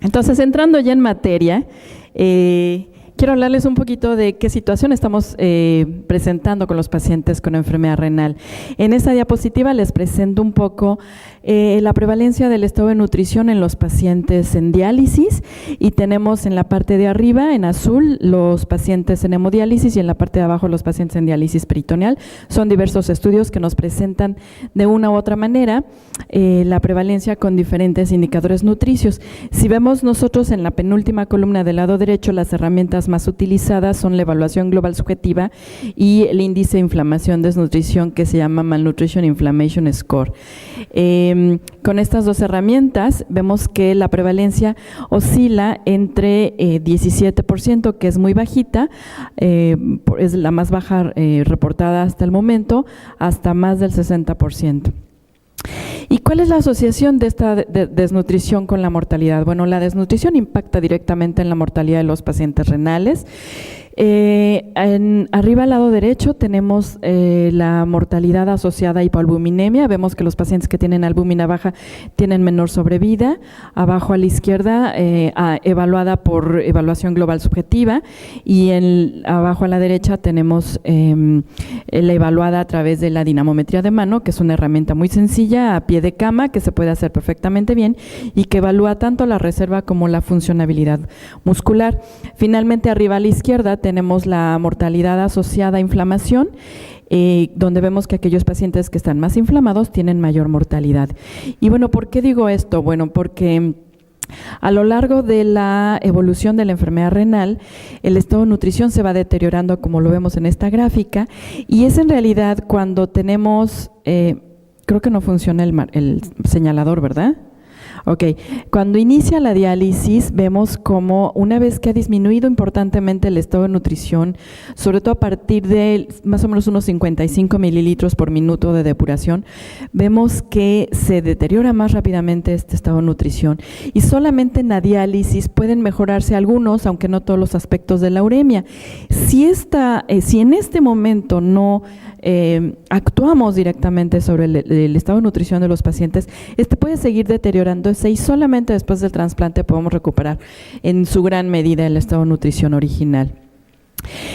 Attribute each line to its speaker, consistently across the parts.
Speaker 1: Entonces, entrando ya en materia, quiero hablarles un poquito de qué situación estamos presentando con los pacientes con enfermedad renal. En esta diapositiva les presento un poco la prevalencia del estado de nutrición en los pacientes en diálisis, y tenemos en la parte de arriba, en azul, los pacientes en hemodiálisis, y en la parte de abajo los pacientes en diálisis peritoneal. Son diversos estudios que nos presentan de una u otra manera la prevalencia con diferentes indicadores nutricios. Si vemos nosotros en la penúltima columna del lado derecho, las herramientas más utilizadas son la evaluación global subjetiva y el índice de inflamación-desnutrición, que se llama Malnutrition Inflammation Score. Con estas dos herramientas vemos que la prevalencia oscila entre 17%, que es muy bajita, es la más baja reportada hasta el momento, hasta más del 60%. ¿Y cuál es la asociación de esta desnutrición con la mortalidad? Bueno, la desnutrición impacta directamente en la mortalidad de los pacientes renales. Arriba al lado derecho tenemos la mortalidad asociada a hipoalbuminemia. Vemos que los pacientes que tienen albúmina baja tienen menor sobrevida. Abajo a la izquierda, evaluada por evaluación global subjetiva, y abajo a la derecha tenemos la evaluada a través de la dinamometría de mano, que es una herramienta muy sencilla a pie de cama, que se puede hacer perfectamente bien y que evalúa tanto la reserva como la funcionabilidad muscular. Finalmente, arriba a la izquierda tenemos la mortalidad asociada a inflamación, donde vemos que aquellos pacientes que están más inflamados tienen mayor mortalidad. Y bueno, ¿por qué digo esto? Bueno, porque a lo largo de la evolución de la enfermedad renal, el estado de nutrición se va deteriorando, como lo vemos en esta gráfica, y es en realidad cuando tenemos, creo que no funciona el señalador, ¿verdad? Ok, cuando inicia la diálisis vemos como una vez que ha disminuido importantemente el estado de nutrición, sobre todo a partir de más o menos unos 55 mililitros por minuto de depuración, vemos que se deteriora más rápidamente este estado de nutrición, y solamente en la diálisis pueden mejorarse algunos, aunque no todos los aspectos de la uremia. Si en este momento no actuamos directamente sobre el estado de nutrición de los pacientes, puede seguir deteriorándose, y solamente después del trasplante podemos recuperar en su gran medida el estado de nutrición original.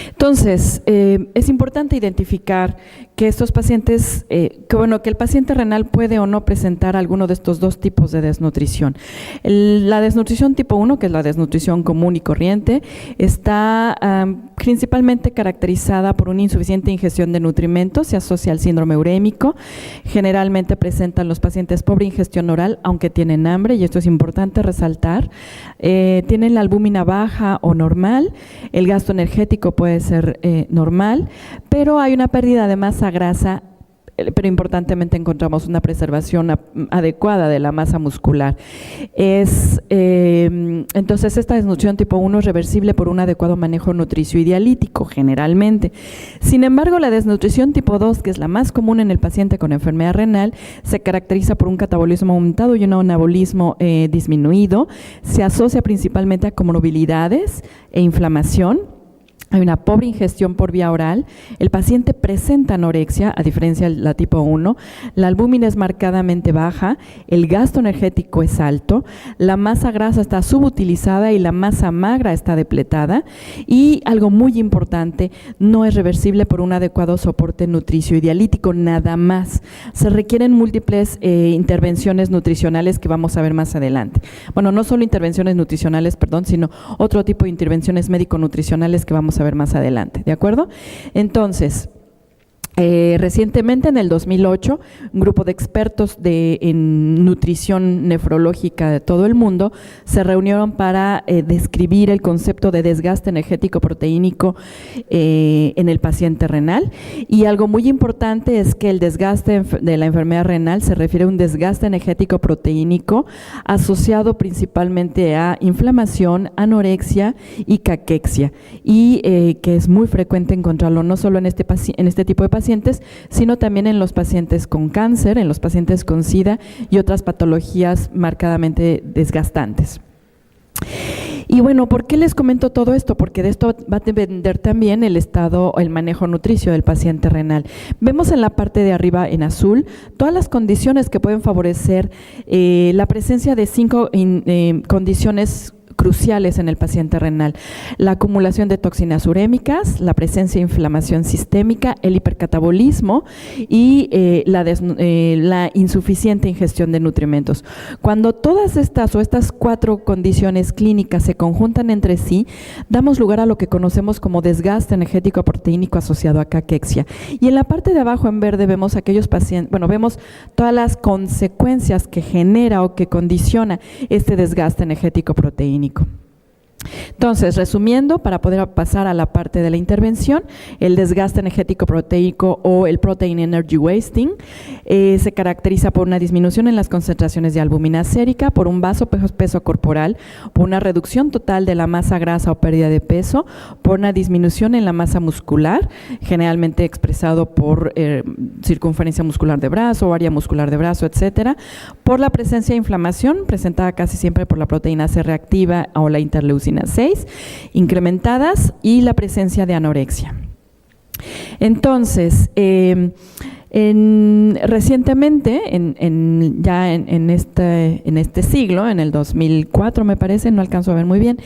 Speaker 1: Entonces, es importante identificar que estos pacientes, que el paciente renal puede o no presentar alguno de estos dos tipos de desnutrición. La desnutrición tipo 1, que es la desnutrición común y corriente, está principalmente caracterizada por una insuficiente ingestión de nutrimentos, se asocia al síndrome urémico. Generalmente presentan los pacientes pobre ingestión oral, aunque tienen hambre, y esto es importante resaltar. Tienen la albúmina baja o normal, el gasto energético puede ser normal, pero hay una pérdida de masa grasa, pero importantemente encontramos una preservación adecuada de la masa muscular. Entonces, esta desnutrición tipo 1 es reversible por un adecuado manejo nutricio y dialítico, generalmente. Sin embargo, la desnutrición tipo 2, que es la más común en el paciente con enfermedad renal, se caracteriza por un catabolismo aumentado y un anabolismo disminuido. Se asocia principalmente a comorbilidades e inflamación. Hay una pobre ingestión por vía oral, el paciente presenta anorexia, a diferencia de la tipo 1, la albúmina es marcadamente baja, el gasto energético es alto, la masa grasa está subutilizada y la masa magra está depletada, y algo muy importante, no es reversible por un adecuado soporte nutricio y dialítico, nada más. Se requieren múltiples intervenciones nutricionales que vamos a ver más adelante. Bueno, no solo intervenciones nutricionales, sino otro tipo de intervenciones médico-nutricionales que vamos a ver más adelante, ¿de acuerdo? Entonces, recientemente, en el 2008, un grupo de expertos en nutrición nefrológica de todo el mundo se reunieron para describir el concepto de desgaste energético proteínico en el paciente renal, y algo muy importante es que el desgaste de la enfermedad renal se refiere a un desgaste energético proteínico asociado principalmente a inflamación, anorexia y caquexia, y que es muy frecuente encontrarlo no solo en este tipo de pacientes, sino también en los pacientes con cáncer, en los pacientes con SIDA y otras patologías marcadamente desgastantes. Y bueno, ¿por qué les comento todo esto? Porque de esto va a depender también el estado o el manejo nutricio del paciente renal. Vemos en la parte de arriba en azul todas las condiciones que pueden favorecer la presencia de 5 condiciones cruciales en el paciente renal: la acumulación de toxinas urémicas, la presencia de inflamación sistémica, el hipercatabolismo y la insuficiente ingestión de nutrimentos. Cuando todas estas 4 condiciones clínicas se conjuntan entre sí, damos lugar a lo que conocemos como desgaste energético proteínico asociado a caquexia. Y en la parte de abajo en verde vemos aquellos pacientes, vemos todas las consecuencias que genera o que condiciona este desgaste energético proteínico. Entonces, resumiendo, para poder pasar a la parte de la intervención, el desgaste energético proteico o el protein energy wasting se caracteriza por una disminución en las concentraciones de albúmina sérica, por un bajo peso corporal, por una reducción total de la masa grasa o pérdida de peso, por una disminución en la masa muscular, generalmente expresado por circunferencia muscular de brazo o área muscular de brazo, etcétera, por la presencia de inflamación, presentada casi siempre por la proteína C reactiva o la interleucina 6, incrementadas, y la presencia de anorexia. Entonces, recientemente, en este siglo, en el 2004 me parece, no alcanzo a ver muy bien,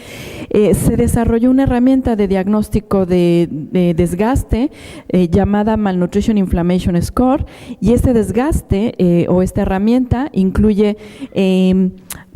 Speaker 1: se desarrolló una herramienta de diagnóstico de desgaste llamada Malnutrition Inflammation Score, y este desgaste o esta herramienta incluye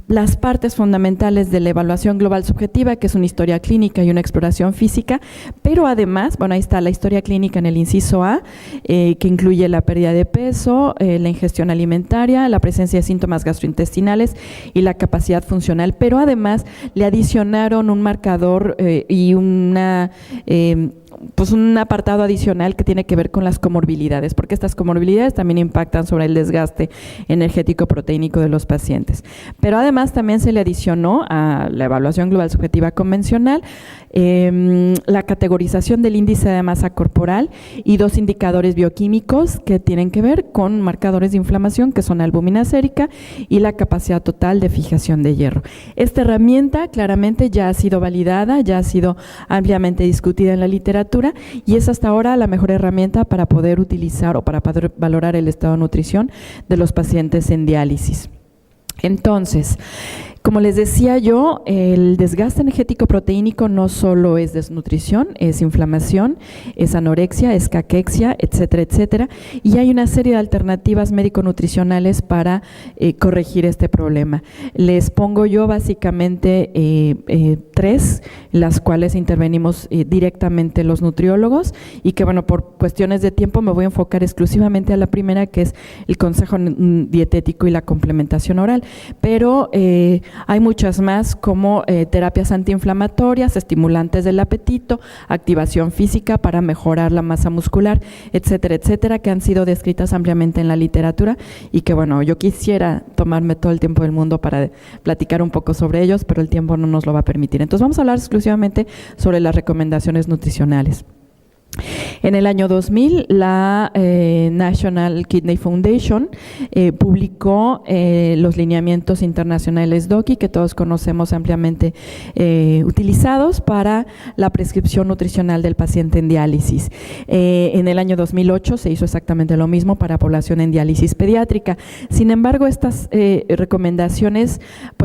Speaker 1: las partes fundamentales de la evaluación global subjetiva, que es una historia clínica y una exploración física, pero además, ahí está la historia clínica en el inciso A, que incluye la pérdida de peso, la ingestión alimentaria, la presencia de síntomas gastrointestinales y la capacidad funcional, pero además le adicionaron un marcador y un apartado adicional que tiene que ver con las comorbilidades, porque estas comorbilidades también impactan sobre el desgaste energético proteínico de los pacientes. Pero además también se le adicionó a la evaluación global subjetiva convencional la categorización del índice de masa corporal y 2 indicadores bioquímicos que tienen que ver con marcadores de inflamación, que son albúmina sérica y la capacidad total de fijación de hierro. Esta herramienta claramente ya ha sido validada, ya ha sido ampliamente discutida en la literatura y es hasta ahora la mejor herramienta para poder utilizar o para poder valorar el estado de nutrición de los pacientes en diálisis. Entonces, como les decía yo, el desgaste energético proteínico no solo es desnutrición, es inflamación, es anorexia, es caquexia, etcétera, etcétera, y hay una serie de alternativas médico-nutricionales para corregir este problema. Les pongo yo básicamente 3, las cuales intervenimos directamente los nutriólogos y que, por cuestiones de tiempo me voy a enfocar exclusivamente a la primera, que es el consejo dietético y la complementación oral, pero hay muchas más, como terapias antiinflamatorias, estimulantes del apetito, activación física para mejorar la masa muscular, etcétera, etcétera, que han sido descritas ampliamente en la literatura y que, yo quisiera tomarme todo el tiempo del mundo para platicar un poco sobre ellos, pero el tiempo no nos lo va a permitir. Entonces vamos a hablar exclusivamente sobre las recomendaciones nutricionales. En el año 2000, la National Kidney Foundation publicó los lineamientos internacionales DOCI, que todos conocemos ampliamente utilizados para la prescripción nutricional del paciente en diálisis. En el año 2008 se hizo exactamente lo mismo para población en diálisis pediátrica. Sin embargo, estas recomendaciones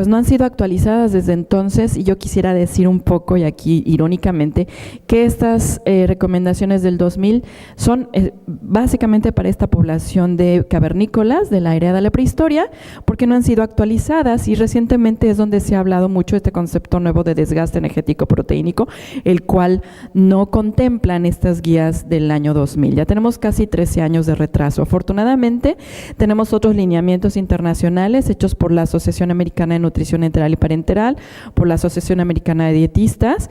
Speaker 1: no han sido actualizadas desde entonces, y yo quisiera decir un poco, y aquí irónicamente, que estas recomendaciones del 2000 son básicamente para esta población de cavernícolas de la era de la prehistoria, porque no han sido actualizadas, y recientemente es donde se ha hablado mucho de este concepto nuevo de desgaste energético proteínico, el cual no contemplan estas guías del año 2000. Ya tenemos casi 13 años de retraso. Afortunadamente, tenemos otros lineamientos internacionales hechos por la Asociación Americana de Nutrición Enteral y Parenteral, por la Asociación Americana de Dietistas,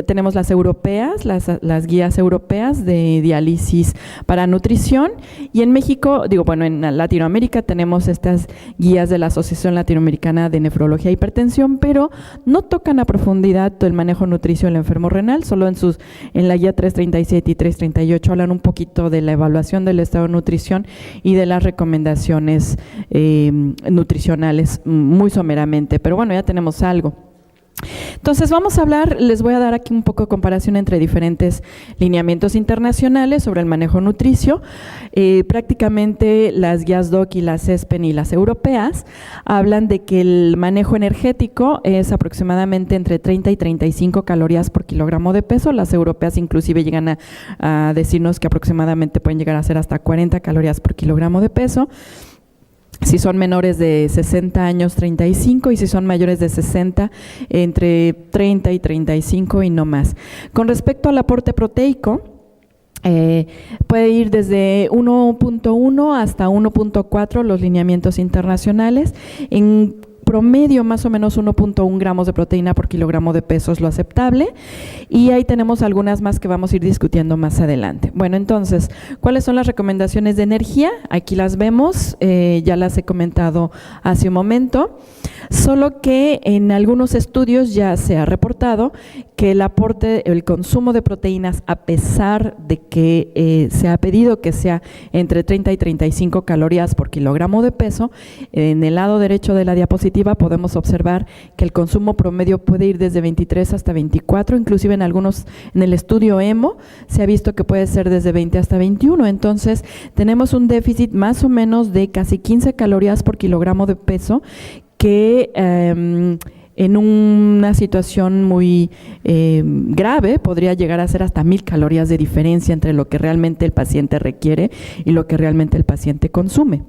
Speaker 1: tenemos las europeas, las guías europeas de diálisis para nutrición, y en México, en Latinoamérica tenemos estas guías de la Asociación Latinoamericana de Nefrología e Hipertensión, pero no tocan a profundidad el manejo nutricio del enfermo renal. Solo en la guía 337 y 338 hablan un poquito de la evaluación del estado de nutrición y de las recomendaciones nutricionales muy someramente, pero ya tenemos algo. Entonces vamos a hablar, les voy a dar aquí un poco de comparación entre diferentes lineamientos internacionales sobre el manejo nutricio. Prácticamente las guías DOC y las ESPEN y las europeas hablan de que el manejo energético es aproximadamente entre 30 y 35 calorías por kilogramo de peso. Las europeas inclusive llegan a decirnos que aproximadamente pueden llegar a ser hasta 40 calorías por kilogramo de peso. Si son menores de 60 años, 35, y si son mayores de 60, entre 30 y 35 y no más. Con respecto al aporte proteico, puede ir desde 1.1 hasta 1.4 los lineamientos internacionales. En promedio, más o menos 1.1 gramos de proteína por kilogramo de peso es lo aceptable, y ahí tenemos algunas más que vamos a ir discutiendo más adelante. Bueno, entonces, ¿cuáles son las recomendaciones de energía? Aquí las vemos, ya las he comentado hace un momento, solo que en algunos estudios ya se ha reportado que el aporte, el consumo de proteínas, a pesar de que se ha pedido que sea entre 30 y 35 calorías por kilogramo de peso, en el lado derecho de la diapositiva podemos observar que el consumo promedio puede ir desde 23 hasta 24, inclusive en el estudio EMO se ha visto que puede ser desde 20 hasta 21, entonces tenemos un déficit más o menos de casi 15 calorías por kilogramo de peso que en una situación muy grave podría llegar a ser hasta 1000 calorías de diferencia entre lo que realmente el paciente requiere y lo que realmente el paciente consume.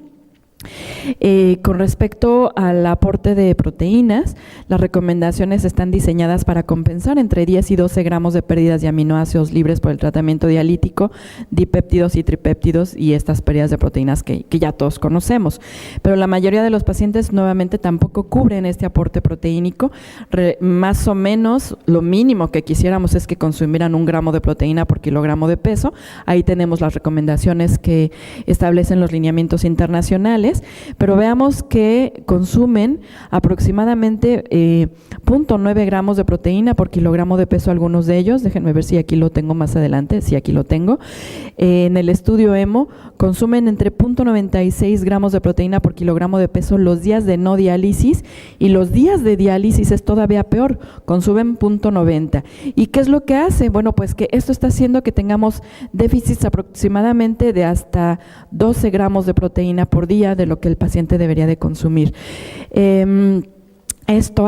Speaker 1: Con respecto al aporte de proteínas, las recomendaciones están diseñadas para compensar entre 10 y 12 gramos de pérdidas de aminoácidos libres por el tratamiento dialítico, dipéptidos y tripéptidos y estas pérdidas de proteínas que ya todos conocemos. Pero la mayoría de los pacientes nuevamente tampoco cubren este aporte proteínico. Más o menos lo mínimo que quisiéramos es que consumieran 1 gramo de proteína por kilogramo de peso. Ahí tenemos las recomendaciones que establecen los lineamientos internacionales. Pero veamos que consumen aproximadamente 0.9 gramos de proteína por kilogramo de peso algunos de ellos. Déjenme ver si aquí lo tengo más adelante, sí, aquí lo tengo. En el estudio EMO consumen entre 0.96 gramos de proteína por kilogramo de peso los días de no diálisis, y los días de diálisis es todavía peor, consumen 0.90. ¿Y qué es lo que hace? Bueno, pues que esto está haciendo que tengamos déficits aproximadamente de hasta 12 gramos de proteína por día de lo que el paciente debería de consumir. Esto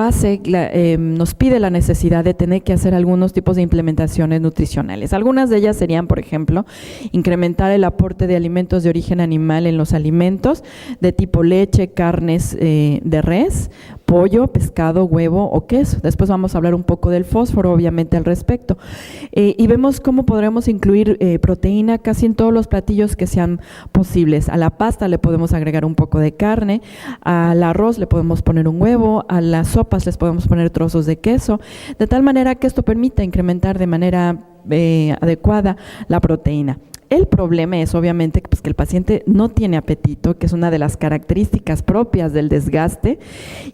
Speaker 1: nos pide la necesidad de tener que hacer algunos tipos de implementaciones nutricionales. Algunas de ellas serían, por ejemplo, incrementar el aporte de alimentos de origen animal en los alimentos de tipo leche, carnes de res, pollo, pescado, huevo o queso. Después vamos a hablar un poco del fósforo, obviamente, al respecto. Y vemos cómo podremos incluir proteína casi en todos los platillos que sean posibles. A la pasta le podemos agregar un poco de carne, al arroz le podemos poner un huevo, a las sopas les podemos poner trozos de queso, de tal manera que esto permita incrementar de manera adecuada la proteína. El problema es obviamente pues, que el paciente no tiene apetito, que es una de las características propias del desgaste,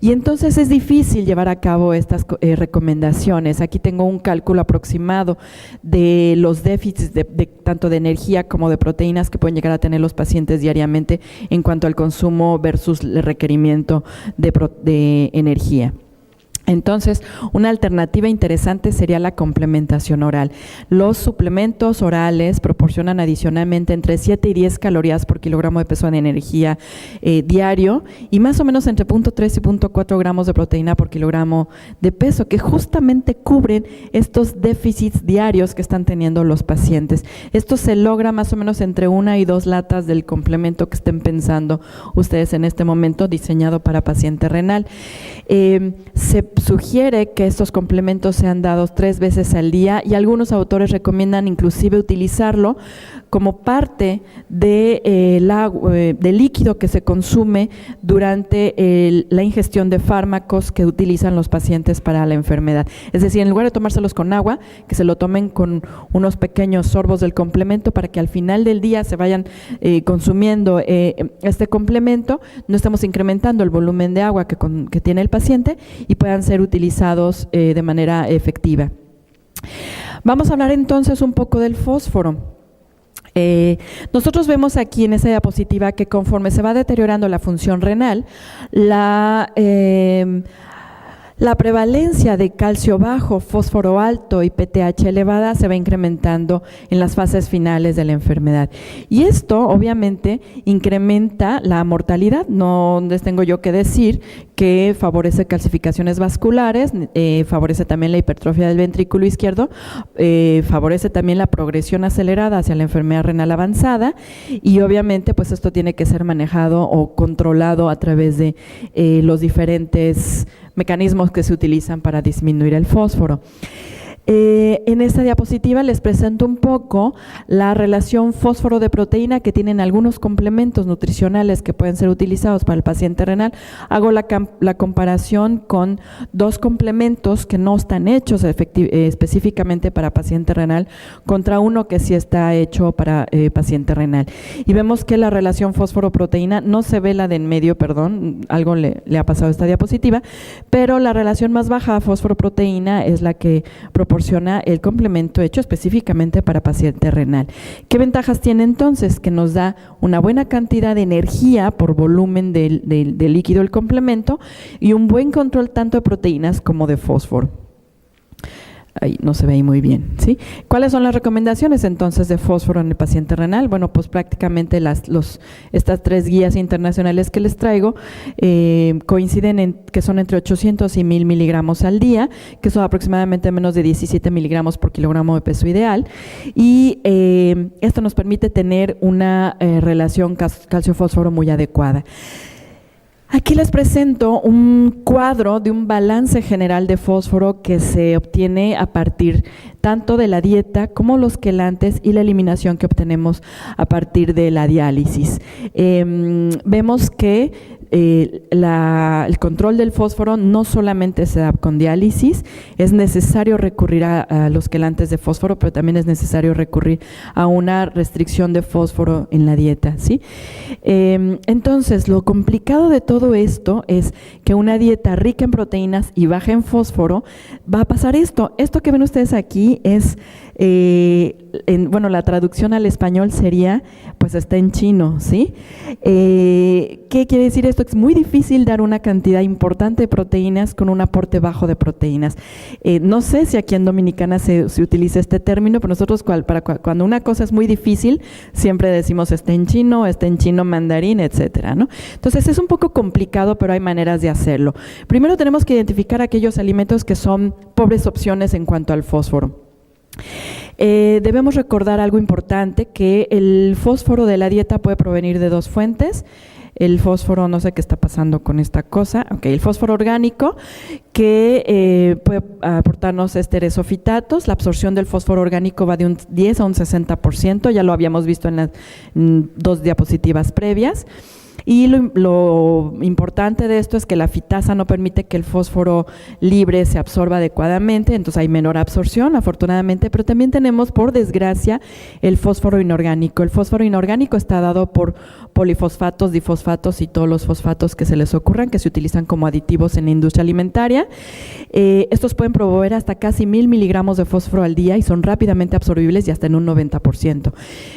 Speaker 1: y entonces es difícil llevar a cabo estas recomendaciones. Aquí tengo un cálculo aproximado de los déficits de tanto de energía como de proteínas que pueden llegar a tener los pacientes diariamente en cuanto al consumo versus el requerimiento de energía. Entonces, una alternativa interesante sería la complementación oral. Los suplementos orales proporcionan adicionalmente entre 7 y 10 calorías por kilogramo de peso de energía diario, y más o menos entre 0.3 y 0.4 gramos de proteína por kilogramo de peso, que justamente cubren estos déficits diarios que están teniendo los pacientes. Esto se logra más o menos entre 1 y 2 latas del complemento que estén pensando ustedes en este momento, diseñado para paciente renal. Se sugiere que estos complementos sean dados 3 veces al día, y algunos autores recomiendan inclusive utilizarlo como parte del líquido que se consume durante la ingestión de fármacos que utilizan los pacientes para la enfermedad. Es decir, en lugar de tomárselos con agua, que se lo tomen con unos pequeños sorbos del complemento para que al final del día se vayan consumiendo este complemento, no estamos incrementando el volumen de agua que tiene el paciente y puedan ser utilizados de manera efectiva. Vamos a hablar entonces un poco del fósforo. Nosotros vemos aquí en esa diapositiva que conforme se va deteriorando la función renal, la La prevalencia de calcio bajo, fósforo alto y PTH elevada se va incrementando en las fases finales de la enfermedad. Y esto, obviamente, incrementa la mortalidad. No les tengo yo que decir que favorece calcificaciones vasculares, favorece también la hipertrofia del ventrículo izquierdo, favorece también la progresión acelerada hacia la enfermedad renal avanzada y obviamente pues esto tiene que ser manejado o controlado a través de los diferentes mecanismos que se utilizan para disminuir el fósforo. En esta diapositiva les presento un poco la relación fósforo de proteína que tienen algunos complementos nutricionales que pueden ser utilizados para el paciente renal. Hago la comparación con dos complementos que no están hechos específicamente para paciente renal contra uno que sí está hecho para paciente renal. Y vemos que la relación fósforo-proteína, no se ve la de en medio, perdón, algo le ha pasado a esta diapositiva, pero la relación más baja fósforo-proteína es la que proporciona el complemento hecho específicamente para paciente renal. ¿Qué ventajas tiene entonces? Que nos da una buena cantidad de energía por volumen del líquido el complemento y un buen control tanto de proteínas como de fósforo. Ahí no se ve ahí muy bien, ¿sí? ¿Cuáles son las recomendaciones entonces de fósforo en el paciente renal? Bueno, pues prácticamente estas 3 guías internacionales que les traigo coinciden en que son entre 800 y 1000 miligramos al día, que son aproximadamente menos de 17 miligramos por kilogramo de peso ideal, y esto nos permite tener una relación calcio-fósforo muy adecuada. Aquí les presento un cuadro de un balance general de fósforo que se obtiene a partir tanto de la dieta como los quelantes y la eliminación que obtenemos a partir de la diálisis. Vemos que el control del fósforo no solamente se da con diálisis, es necesario recurrir a los quelantes de fósforo, pero también es necesario recurrir a una restricción de fósforo en la dieta, ¿sí? Entonces, lo complicado de todo esto es que una dieta rica en proteínas y baja en fósforo va a pasar esto. Esto que ven ustedes aquí es, bueno, la traducción al español sería, pues está en chino, ¿sí? ¿Qué quiere decir esto? Es muy difícil dar una cantidad importante de proteínas con un aporte bajo de proteínas. No sé si aquí en Dominicana se utiliza este término, pero nosotros cuando una cosa es muy difícil, siempre decimos está en chino mandarín, etcétera, ¿no? Entonces es un poco complicado, pero hay maneras de hacerlo. Primero tenemos que identificar aquellos alimentos que son pobres opciones en cuanto al fósforo. Debemos recordar algo importante, que el fósforo de la dieta puede provenir de 2 fuentes. El fósforo, no sé qué está pasando con esta cosa, el fósforo orgánico, que puede aportarnos ésteres o fitatos. La absorción del fósforo orgánico va de un 10 a un 60%, ya lo habíamos visto en las 2 diapositivas previas. Y lo importante de esto es que la fitasa no permite que el fósforo libre se absorba adecuadamente, entonces hay menor absorción, afortunadamente, pero también tenemos, por desgracia, el fósforo inorgánico. El fósforo inorgánico está dado por polifosfatos, difosfatos y todos los fosfatos que se les ocurran, que se utilizan como aditivos en la industria alimentaria. Estos pueden promover hasta casi 1000 miligramos de fósforo al día y son rápidamente absorbibles y hasta en un 90%.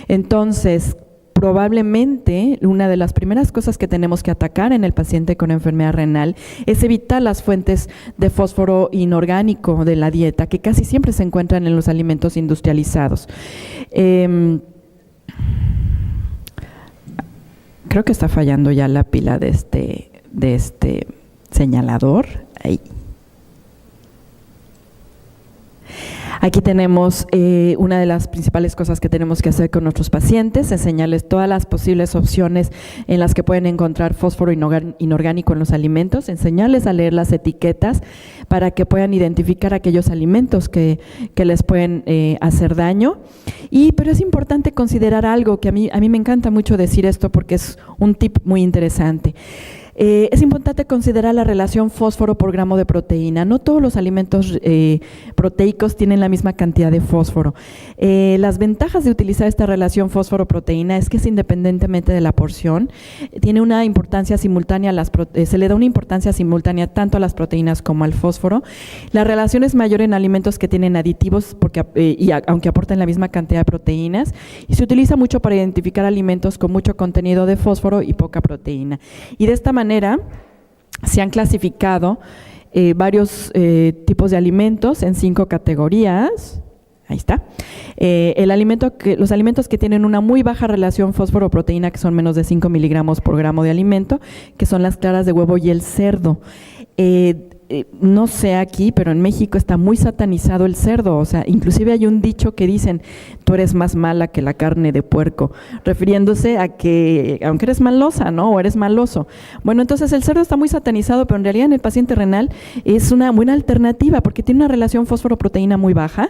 Speaker 1: Entonces, probablemente una de las primeras cosas que tenemos que atacar en el paciente con enfermedad renal es evitar las fuentes de fósforo inorgánico de la dieta, que casi siempre se encuentran en los alimentos industrializados. Creo que está fallando ya la pila de este señalador. Ahí. Aquí tenemos una de las principales cosas que tenemos que hacer con nuestros pacientes, enseñarles todas las posibles opciones en las que pueden encontrar fósforo inorgánico en los alimentos, enseñarles a leer las etiquetas para que puedan identificar aquellos alimentos que les pueden hacer daño. Pero es importante considerar algo que a mí me encanta mucho decir esto porque es un tip muy interesante. Es importante considerar la relación fósforo por gramo de proteína. No todos los alimentos proteicos tienen la misma cantidad de fósforo. Las ventajas de utilizar esta relación fósforo-proteína es que es independientemente de la porción, tiene una importancia simultánea, se le da una importancia simultánea tanto a las proteínas como al fósforo. La relación es mayor en alimentos que tienen aditivos, aunque aportan la misma cantidad de proteínas, y se utiliza mucho para identificar alimentos con mucho contenido de fósforo y poca proteína. Y de esta manera se han clasificado varios tipos de alimentos en 5 categorías. Ahí está. Los alimentos que tienen una muy baja relación fósforo-proteína, que son menos de 5 miligramos por gramo de alimento, que son las claras de huevo y el cerdo. No sé aquí, pero en México está muy satanizado el cerdo, o sea, inclusive hay un dicho que dicen, tú eres más mala que la carne de puerco, refiriéndose a que, aunque eres malosa, ¿no? O eres maloso. Bueno, entonces el cerdo está muy satanizado, pero en realidad en el paciente renal es una buena alternativa porque tiene una relación fósforo-proteína muy baja.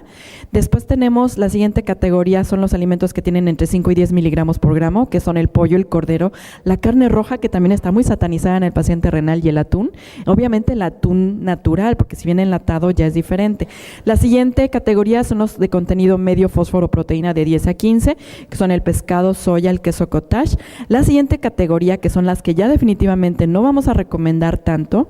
Speaker 1: Después tenemos la siguiente categoría, son los alimentos que tienen entre 5 y 10 miligramos por gramo, que son el pollo, el cordero, la carne roja, que también está muy satanizada en el paciente renal, y el atún. Obviamente el atún natural, porque si viene enlatado ya es diferente. La siguiente categoría son los de contenido medio fósforo-proteína de 10 a 15, que son el pescado, soya, el queso cottage. La siguiente categoría, que son las que ya definitivamente no vamos a recomendar tanto,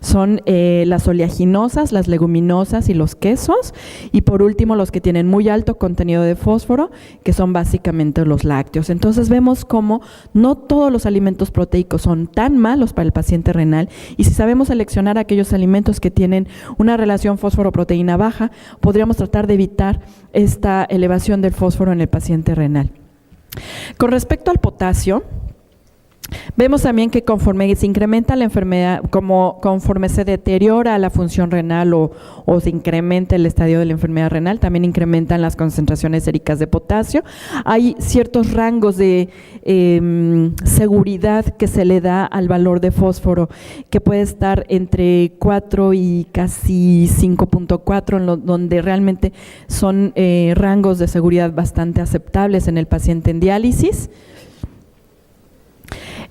Speaker 1: son las oleaginosas, las leguminosas y los quesos, y por último los que tienen muy alto contenido de fósforo, que son básicamente los lácteos. Entonces vemos cómo no todos los alimentos proteicos son tan malos para el paciente renal, y si sabemos seleccionar aquellos alimentos que tienen una relación fósforo-proteína baja, podríamos tratar de evitar esta elevación del fósforo en el paciente renal. Con respecto al potasio, vemos también que conforme se incrementa la enfermedad, conforme se deteriora la función renal o se incrementa el estadio de la enfermedad renal, también incrementan las concentraciones séricas de potasio. Hay ciertos rangos de seguridad que se le da al valor de fósforo, que puede estar entre 4 y casi 5.4, donde realmente son rangos de seguridad bastante aceptables en el paciente en diálisis.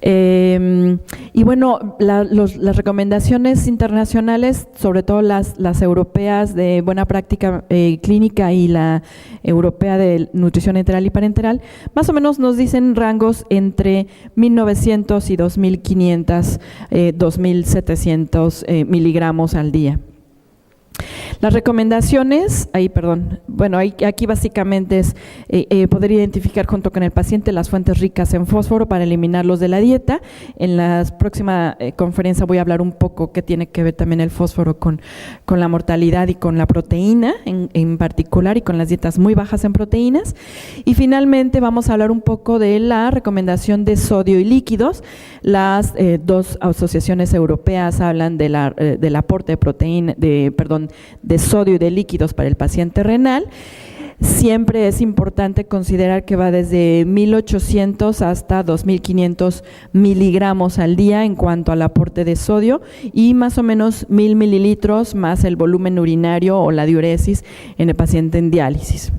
Speaker 1: Y bueno, las recomendaciones internacionales, sobre todo las europeas de buena práctica clínica y la europea de nutrición enteral y parenteral, más o menos nos dicen rangos entre 1900 y 2500, 2700 miligramos al día. Las recomendaciones, aquí básicamente es poder identificar junto con el paciente las fuentes ricas en fósforo para eliminarlos de la dieta. En la próxima conferencia voy a hablar un poco qué tiene que ver también el fósforo con la mortalidad y con la proteína en particular, y con las dietas muy bajas en proteínas. Y finalmente vamos a hablar un poco de la recomendación de sodio y líquidos. Las dos asociaciones europeas hablan del aporte de proteína, de sodio y de líquidos para el paciente renal. Siempre es importante considerar que va desde 1800 hasta 2500 miligramos al día en cuanto al aporte de sodio, y más o menos 1000 mililitros más el volumen urinario o la diuresis en el paciente en diálisis.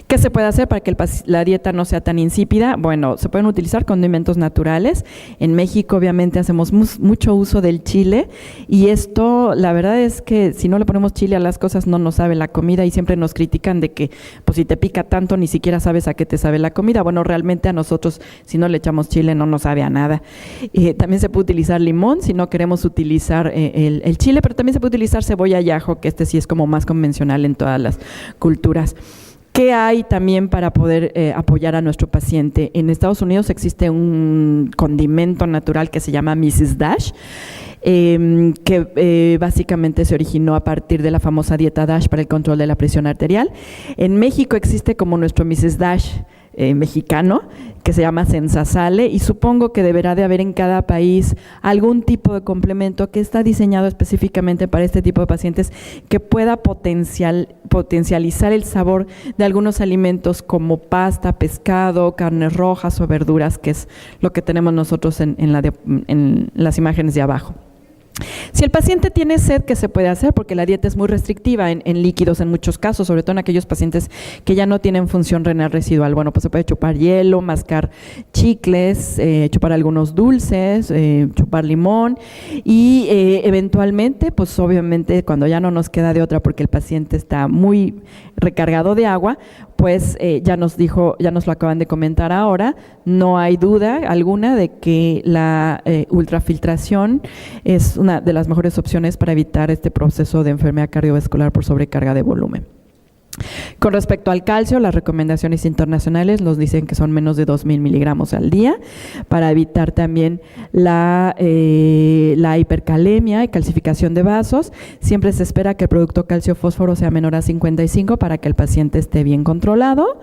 Speaker 1: ¿Qué se puede hacer para que la dieta no sea tan insípida? Bueno, se pueden utilizar condimentos naturales. En México obviamente hacemos mucho uso del chile, y esto, la verdad es que si no le ponemos chile a las cosas no nos sabe la comida, y siempre nos critican de que pues si te pica tanto ni siquiera sabes a qué te sabe la comida. Bueno, realmente a nosotros si no le echamos chile no nos sabe a nada. También se puede utilizar limón si no queremos utilizar el chile, pero también se puede utilizar cebolla y ajo, que este sí es como más convencional en todas las culturas. ¿Qué hay también para poder apoyar a nuestro paciente? En Estados Unidos existe un condimento natural que se llama Mrs. Dash, que básicamente se originó a partir de la famosa dieta Dash para el control de la presión arterial. En México existe como nuestro Mrs. Dash mexicano, que se llama Sensasale, y supongo que deberá de haber en cada país algún tipo de complemento que está diseñado específicamente para este tipo de pacientes, que pueda potencializar el sabor de algunos alimentos como pasta, pescado, carnes rojas o verduras, que es lo que tenemos nosotros en las imágenes de abajo. Si el paciente tiene sed, ¿qué se puede hacer? Porque la dieta es muy restrictiva en líquidos en muchos casos, sobre todo en aquellos pacientes que ya no tienen función renal residual. Bueno, pues se puede chupar hielo, mascar chicles, chupar algunos dulces, chupar limón, y eventualmente, pues obviamente cuando ya no nos queda de otra porque el paciente está muy recargado de agua, pues ya nos lo acaban de comentar ahora, no hay duda alguna de que la ultrafiltración es una de las mejores opciones para evitar este proceso de enfermedad cardiovascular por sobrecarga de volumen. Con respecto al calcio, las recomendaciones internacionales nos dicen que son menos de 2.000 miligramos al día para evitar también la hipercalemia y calcificación de vasos. Siempre se espera que el producto calcio-fósforo sea menor a 55 para que el paciente esté bien controlado.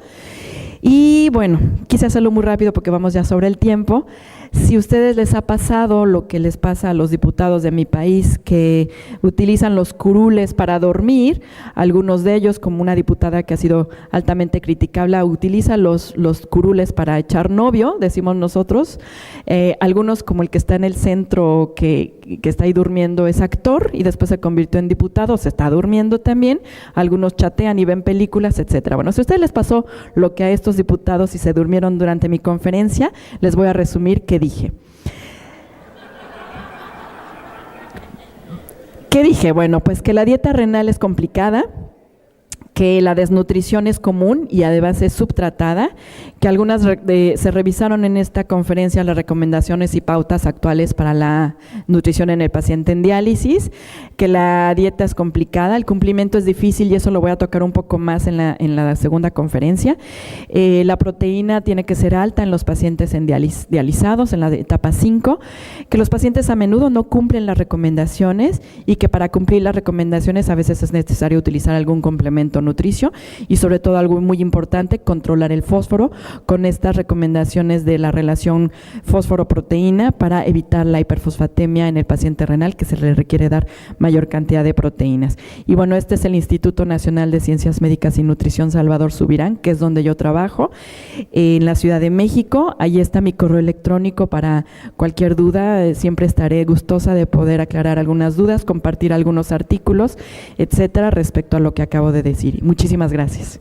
Speaker 1: Y bueno, quise hacerlo muy rápido porque vamos ya sobre el tiempo. Si a ustedes les ha pasado lo que les pasa a los diputados de mi país, que utilizan los curules para dormir, algunos de ellos, como una diputada que ha sido altamente criticable, utiliza los curules para echar novio, decimos nosotros. Algunos, como el que está en el centro, que está ahí durmiendo, es actor y después se convirtió en diputado, se está durmiendo también. Algunos chatean y ven películas, etcétera. Bueno, si a ustedes les pasó lo que a estos diputados y se durmieron durante mi conferencia, les voy a resumir qué dije. ¿Qué dije? Bueno, pues que la dieta renal es complicada, que la desnutrición es común y además es subtratada, que algunas se revisaron en esta conferencia las recomendaciones y pautas actuales para la nutrición en el paciente en diálisis, que la dieta es complicada, el cumplimiento es difícil y eso lo voy a tocar un poco más en la segunda conferencia. La proteína tiene que ser alta en los pacientes en dializados, en la etapa 5, que los pacientes a menudo no cumplen las recomendaciones y que para cumplir las recomendaciones a veces es necesario utilizar algún complemento nutricio y sobre todo algo muy importante, controlar el fósforo con estas recomendaciones de la relación fósforo-proteína para evitar la hiperfosfatemia en el paciente renal, que se le requiere dar mayor cantidad de proteínas. Y bueno, este es el Instituto Nacional de Ciencias Médicas y Nutrición Salvador Subirán, que es donde yo trabajo, en la Ciudad de México. Ahí está mi correo electrónico para cualquier duda, siempre estaré gustosa de poder aclarar algunas dudas, compartir algunos artículos, etcétera, respecto a lo que acabo de decir. Muchísimas gracias.